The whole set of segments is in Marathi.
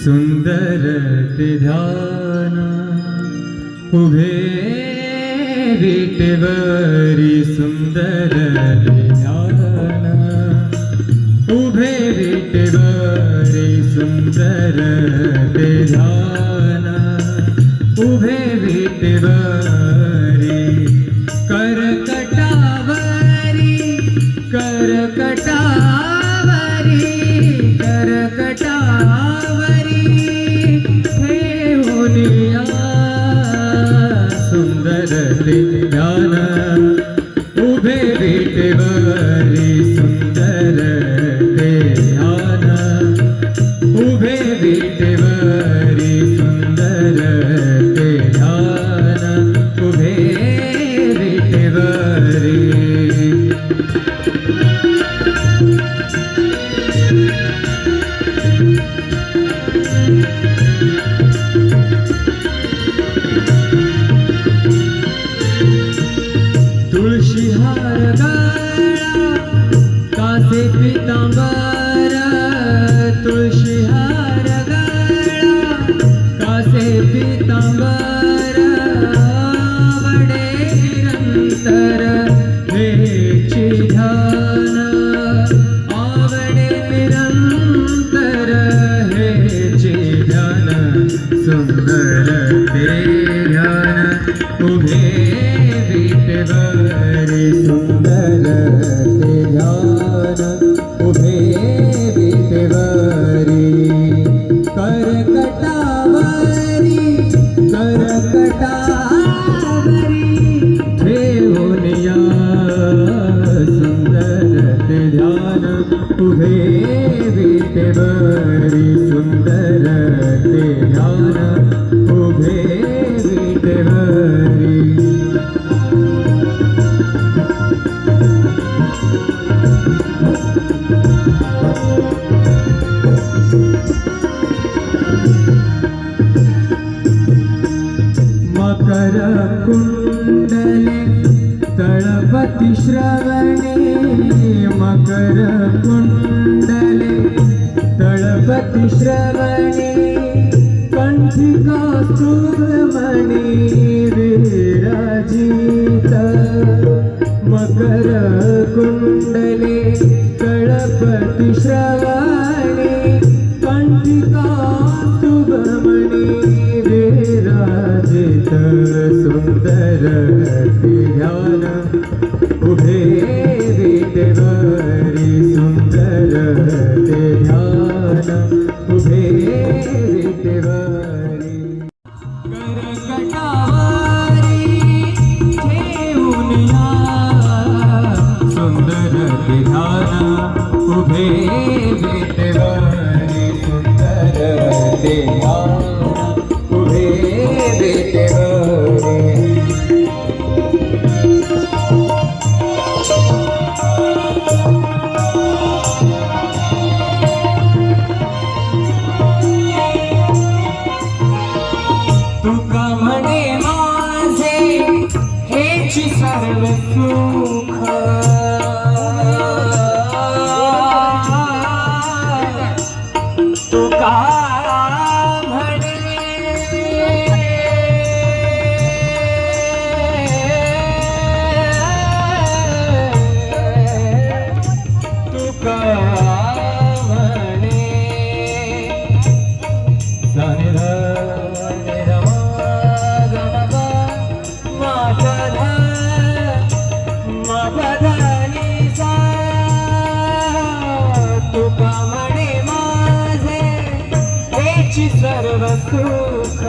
सुंदर ते ध्यान उभे विटेवरी सुंदर ते ध्यान उभे विटेवरी सुंदर ते ध्यान उभे विटेवरी करकटावरी करकटावरी करकटावरी ठेवूनिया सुंदर ते ध्यान उभे विटेवरी सुंदर ते ध्यान उभे विटेवरी सुंदर ते ध्यान उभे विटेवरी तुळशी हार गळा कासे पितांबर तुळशी हार गळा कासे पितांबर आवडे निरंतर हेची ध्यान आवडे निरंतर हेची ध्यान सुंदर ते ध्यान उभे विटेवरी सुंदर ते ध्यान उभे विटेवरी करकटावरी करकटावरी ठेवूनिया सुंदर ते ध्यान उभे विटेवरी सुंदर ते ध्यान उभे विटेवरी मकर कुंडले तळपति श्रवणे मकर कुंडले तळपति श्रवणे कंठिका सुमणि विराजित मकर कुंडले तळपति श्रवणे कंठिका सुमणि विराजित सुंदर ते ध्यान उभे विटेवरी सुंदर ते ध्यान उभे विटेवरी करकटावरी ठेवूनिया सुंदर ते ध्यान उभे विटेवरी सुंदर ते ध्यान उभे विटेवरी तुका म्हणे माझे हेची सर्व सुख तुका म्हणे तुका म्हणे तुका म्हणे माझे हेची सर्व सुख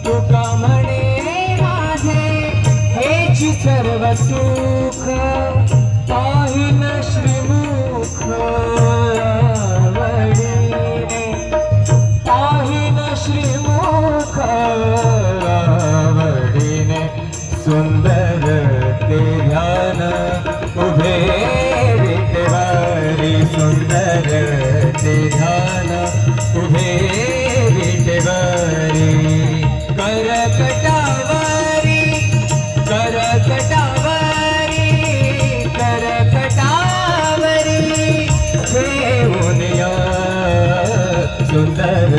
तुका म्हणे माझे हेची सर्व सुख पाहिन श्रीमुख आवडीने पाहिन श्रीमुख आवडीने सुंदर ते ध्यान उभे विटेवरी सुंदर ते ध्यान उभे विटेवरी करकटावरी करकटावरी करकटावरी ठेवूनिया सुंदर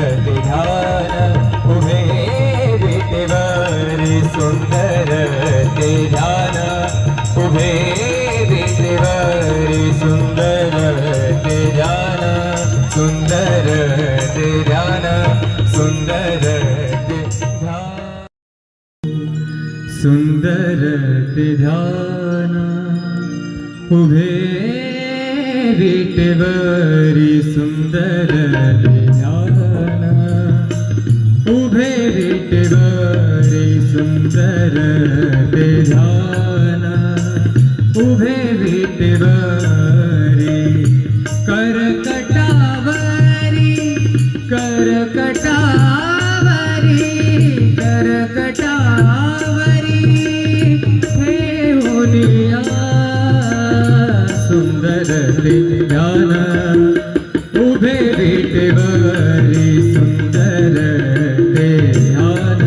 सुंदर ते ध्यान सुंदर ते ध्यान सुंदर ते ध्यान उभे विटेवरी सुंदर ते ध्यान उभे विटेवरी सुंदर ते ध्यान उभे विटेवरी करकटावरी करकटावरी करकटावरी ठेवूनिया सुंदर ते ध्यान उभे विटेवरी सुंदर ते ध्यान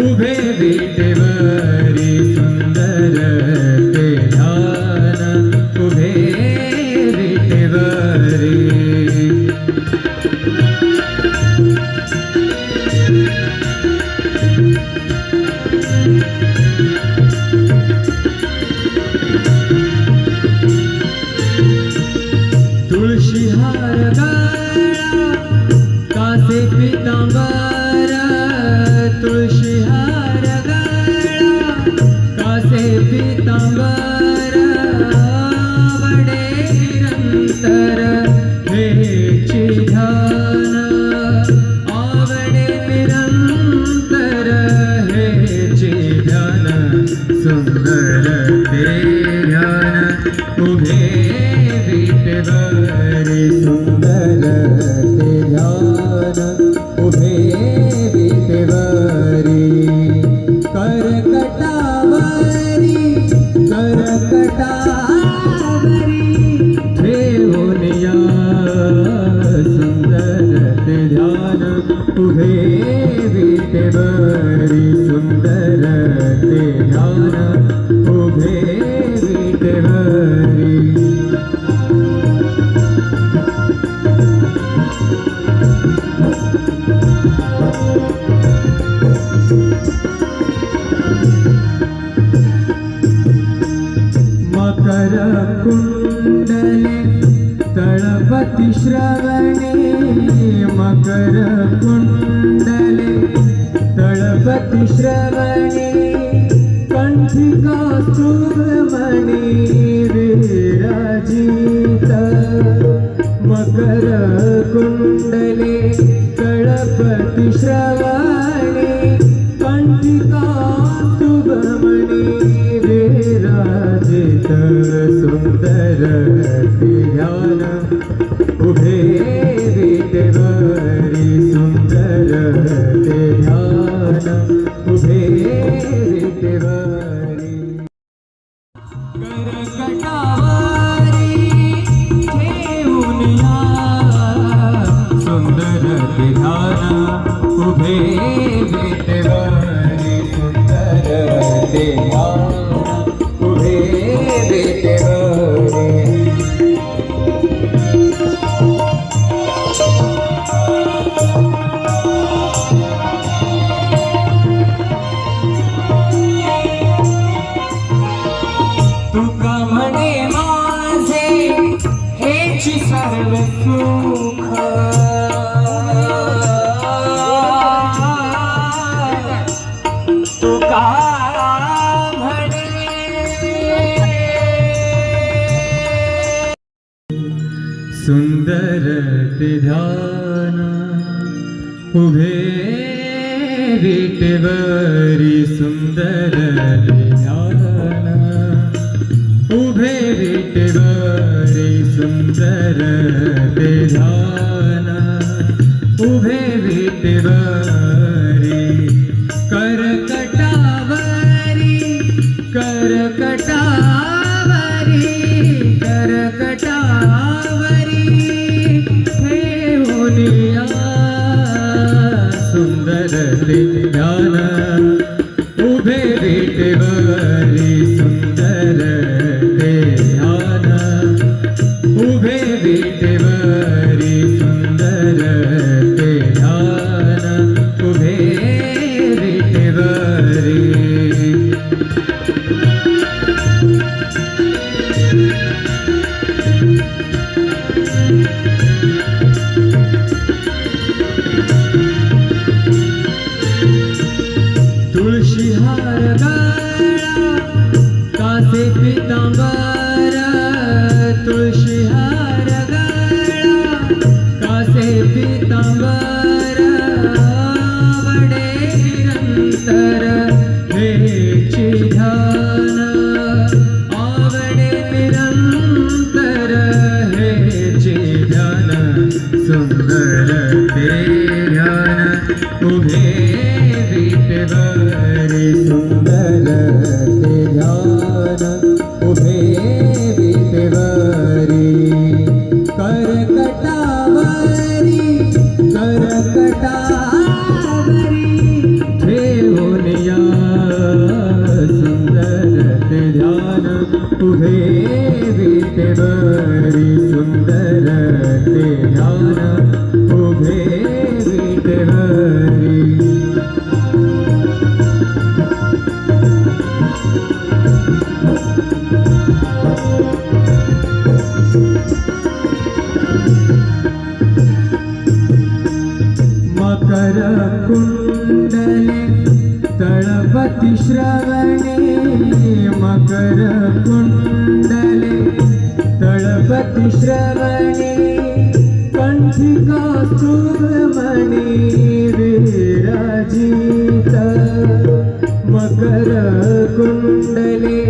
उभे विटेवरी सुंदर ते ध्यान उभे विटेवरी तुळशी हार गळा कासे पितांबर तुळशी हार गळा कासे पितांबर आवडे निरंतर हेची ध्यान आवडे निरंतर हेची ध्यान सुंदर ते ध्यान उभे विटेवरी सुंदर ते ध्यान उभे विटेवरी करकटावरी करकटावरी ठेवूनिया सुंदर ते ध्यान उभे विटेवरी सुंदर ते ध्यान उभे विटेवरी मकर कुंडले तळपति श्रवणे मकर कुंडले तळपति श्रवणे कंठिका सुब्रमणि विराजित मकर कुंडले तळपति श्रवणे कंठिका सुब्रमणि विराजित सुंदर ते ध्यान उभे विटेवरी सुंदर ते ध्यान उभे विटेवरी करकटावरी ठेवूनिया सुंदर ते ध्यान उभे विटेवरी सुंदर ते ध्यान उभे विटेवरी तुका म्हणे माझे हेची सर्व सुख तुका म्हणे सुंदर ते ध्यान उभे विटेवरी सुंदर ते ध्यान उभे विटेवरी सुंदर ते ध्यान उभे विटेवरी करकटावरी करकटावरी करकटावरी ठेवूनिया सुंदर ते ध्यान उभे विटेवरी सुंदर ते ध्यान उभे विटेवरी सुंदर ते ध्यान उभे विटेवरी से पीतांबर आवडे निरंतर हेची ध्यान आवडे निरंतर हेची ध्यान सुंदर ते ध्यान उभे विटेवरी सुंदर ते ध्यान उभे विटेवरी करकटावरी ठेवून या सुंदर ते ध्यान उभे विटेवरी सुंदर ते ध्यान उभे विटेवरी मकर कुंडले तळपति श्रवणे मकर कुंडले तळपति श्रवणे कंठिका सुमणि विराजित मकर कुंडले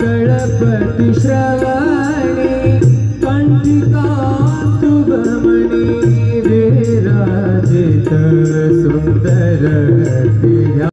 तळपति श्रवणे कंठिका सुमणि विराजित सुंदर